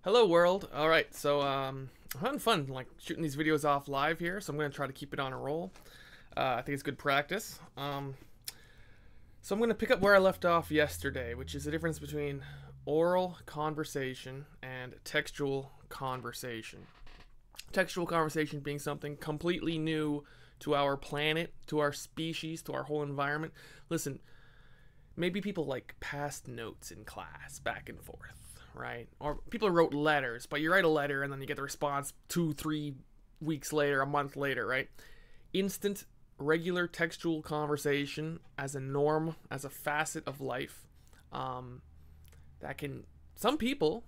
Hello world. All right, so I'm having fun like shooting these videos off live here, so I'm gonna try to keep it on a roll. I think it's good practice. So I'm gonna pick up where I left off yesterday, which is the difference between oral conversation and textual conversation. Textual conversation being something completely new to our planet, to our species, to our whole environment. Listen, maybe people like passed notes in class back and forth, right? Or people wrote letters, but you write a letter and then you get the response 2, 3 weeks later, a month later, right? Instant, regular textual conversation as a norm, as a facet of life, that can, some people,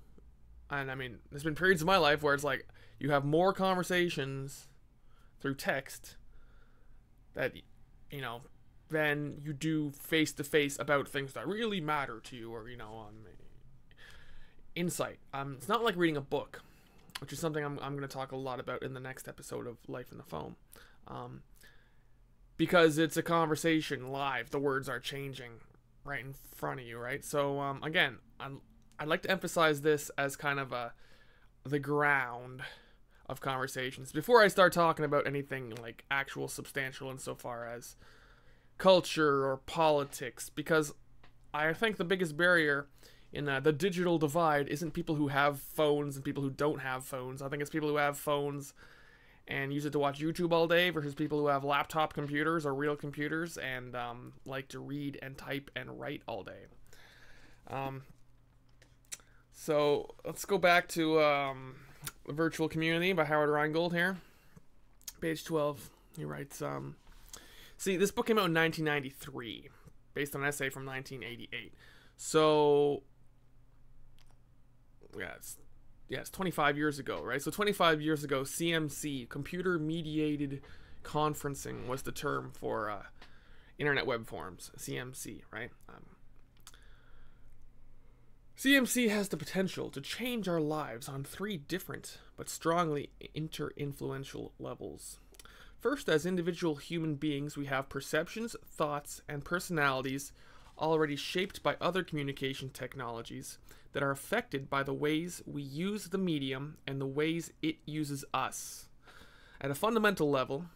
and I mean, there's been periods of my life where it's like you have more conversations through text that, you know, than you do face to face about things that really matter to you, or insight. It's not like reading a book, which is something I'm going to talk a lot about in the next episode of Life in the Foam, because it's a conversation live. The words are changing right in front of you, right? So again, I'd like to emphasize this as kind of the ground of conversations before I start talking about anything like actual substantial insofar as culture or politics, because I think the biggest barrier in the digital divide isn't people who have phones and people who don't have phones. I think it's people who have phones and use it to watch YouTube all day versus people who have laptop computers or real computers and like to read and type and write all day. So let's go back to Virtual Community by Howard Rheingold here. Page 12, he writes, see, this book came out in 1993, based on an essay from 1988. So, it's 25 years ago, right? So 25 years ago, CMC, computer-mediated conferencing, was the term for internet web forms, CMC, right? CMC has the potential to change our lives on three different but strongly inter-influential levels. First, as individual human beings, we have perceptions, thoughts, and personalities already shaped by other communication technologies that are affected by the ways we use the medium and the ways it uses us. At a fundamental level,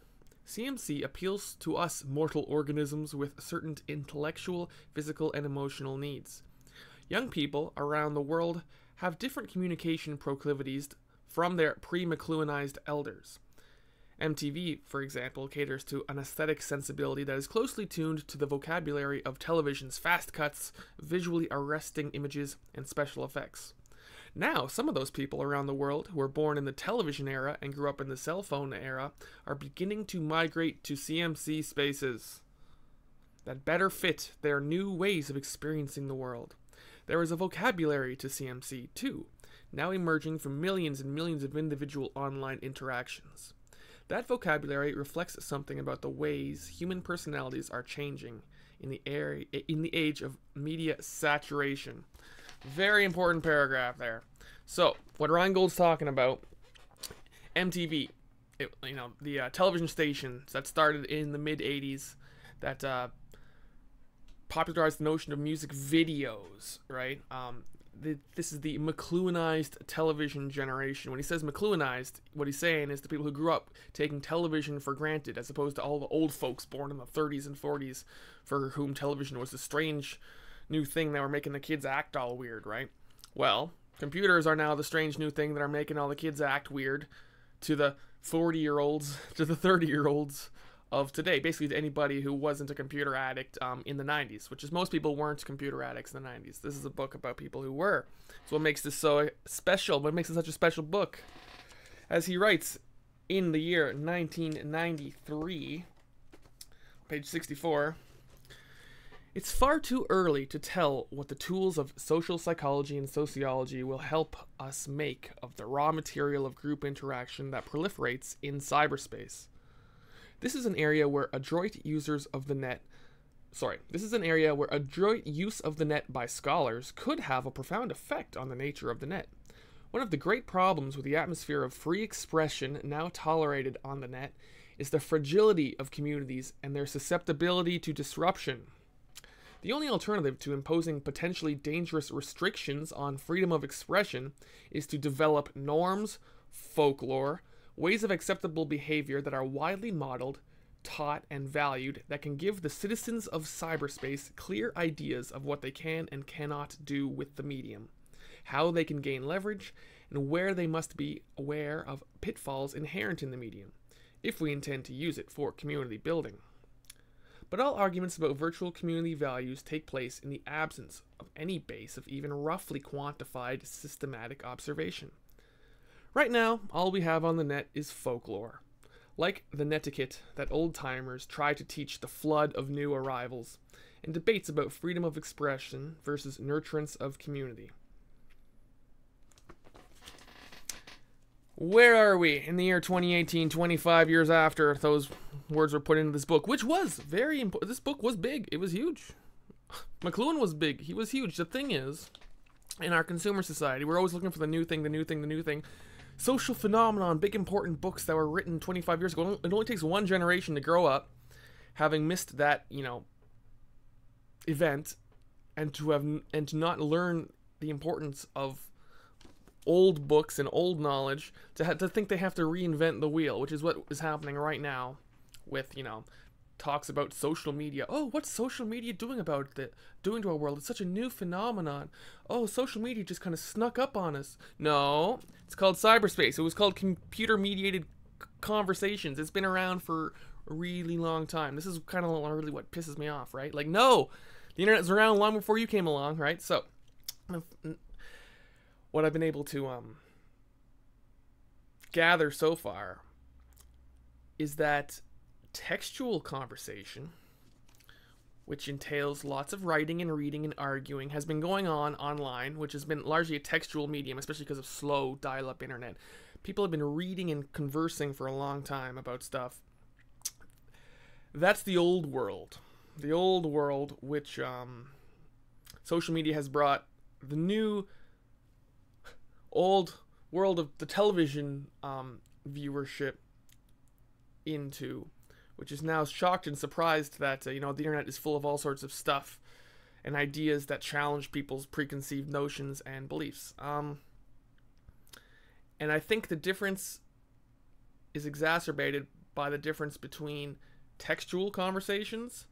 CMC appeals to us mortal organisms with certain intellectual, physical, and emotional needs. Young people around the world have different communication proclivities from their pre-McLuhanized elders. MTV, for example, caters to an aesthetic sensibility that is closely tuned to the vocabulary of television's fast cuts, visually arresting images, and special effects. Now, some of those people around the world who were born in the television era and grew up in the cell phone era are beginning to migrate to CMC spaces that better fit their new ways of experiencing the world. There is a vocabulary to CMC, too, now emerging from millions and millions of individual online interactions. That vocabulary reflects something about the ways human personalities are changing in the age of media saturation. Very important paragraph there. So, what Rheingold's talking about, MTV, the television stations that started in the mid-'80s, that popularized the notion of music videos, right? This is the McLuhanized television generation. When he says McLuhanized, what he's saying is the people who grew up taking television for granted, as opposed to all the old folks born in the 30s and 40s for whom television was a strange new thing that were making the kids act all weird, right? Well, computers are now the strange new thing that are making all the kids act weird to the 40-year-olds, to the 30-year-olds of today, basically to anybody who wasn't a computer addict in the 90s, which is most people weren't computer addicts in the 90s. This is a book about people who were. So what makes this so special, what makes it such a special book? As he writes in the year 1993, page 64, it's far too early to tell what the tools of social psychology and sociology will help us make of the raw material of group interaction that proliferates in cyberspace. This is an area where adroit use of the net by scholars could have a profound effect on the nature of the net. One of the great problems with the atmosphere of free expression now tolerated on the net is the fragility of communities and their susceptibility to disruption. The only alternative to imposing potentially dangerous restrictions on freedom of expression is to develop norms, folklore, ways of acceptable behavior that are widely modeled, taught, and valued that can give the citizens of cyberspace clear ideas of what they can and cannot do with the medium, how they can gain leverage, and where they must be aware of pitfalls inherent in the medium, if we intend to use it for community building. But all arguments about virtual community values take place in the absence of any base of even roughly quantified systematic observation. Right now, all we have on the net is folklore, like the netiquette that old-timers try to teach the flood of new arrivals, and debates about freedom of expression versus nurturance of community. Where are we in the year 2018, 25 years after those words were put into this book, which was very important. This book was big. It was huge. McLuhan was big. He was huge. The thing is, in our consumer society, we're always looking for the new thing, the new thing, the new thing. Social phenomenon, big important books that were written 25 years ago. It only takes one generation to grow up, having missed that, event, and to not learn the importance of old books and old knowledge, to think they have to reinvent the wheel, which is what is happening right now with, talks about social media. Oh, what's social media doing to our world? It's such a new phenomenon. Oh, social media just kind of snuck up on us. No, it's called cyberspace. It was called computer-mediated conversations. It's been around for a really long time. This is kind of really what pisses me off, right? Like, no, the internet was around long before you came along, right? So, what I've been able to gather so far is that textual conversation, which entails lots of writing and reading and arguing, has been going on online, which has been largely a textual medium, especially because of slow dial-up internet. People have been reading and conversing for a long time about stuff. That's the old world. The old world, which social media has brought the new old world of the television viewership into, which is now shocked and surprised that the internet is full of all sorts of stuff and ideas that challenge people's preconceived notions and beliefs. And I think the difference is exacerbated by the difference between textual conversations,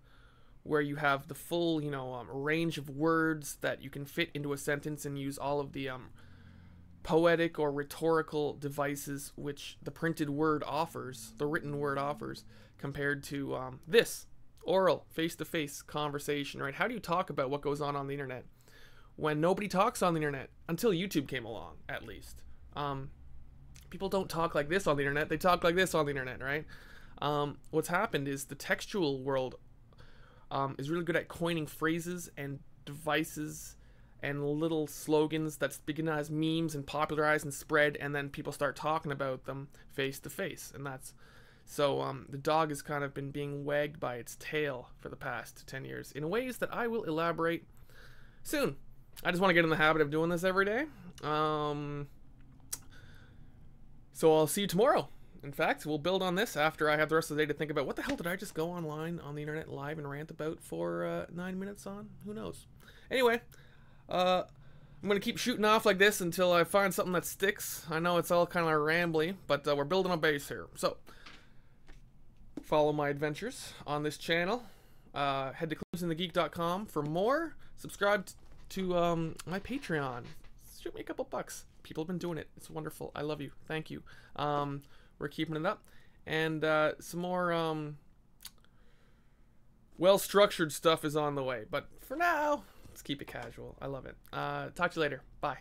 where you have the full range of words that you can fit into a sentence and use all of the poetic or rhetorical devices which the printed word offers, the written word offers, compared to this oral, face-to-face conversation, right? How do you talk about what goes on the internet when nobody talks on the internet until YouTube came along, at least? People don't talk like this on the internet. They talk like this on the internet, right? What's happened is the textual world is really good at coining phrases and devices and little slogans that begin as memes and popularize and spread, and then people start talking about them face to face. And that's so the dog has kind of been being wagged by its tail for the past 10 years in ways that I will elaborate soon. I just want to get in the habit of doing this every day. So I'll see you tomorrow. In fact, we'll build on this after I have the rest of the day to think about what the hell did I just go online on the internet live and rant about for 9 minutes on? Who knows? Anyway, I'm going to keep shooting off like this until I find something that sticks. I know it's all kind of rambly, but we're building a base here. So, follow my adventures on this channel. Head to clemsonthegeek.com for more. Subscribe to my Patreon. Shoot me a couple bucks. People have been doing it. It's wonderful. I love you. Thank you. We're keeping it up. And some more well-structured stuff is on the way. But for now, let's keep it casual. I love it. Talk to you later. Bye.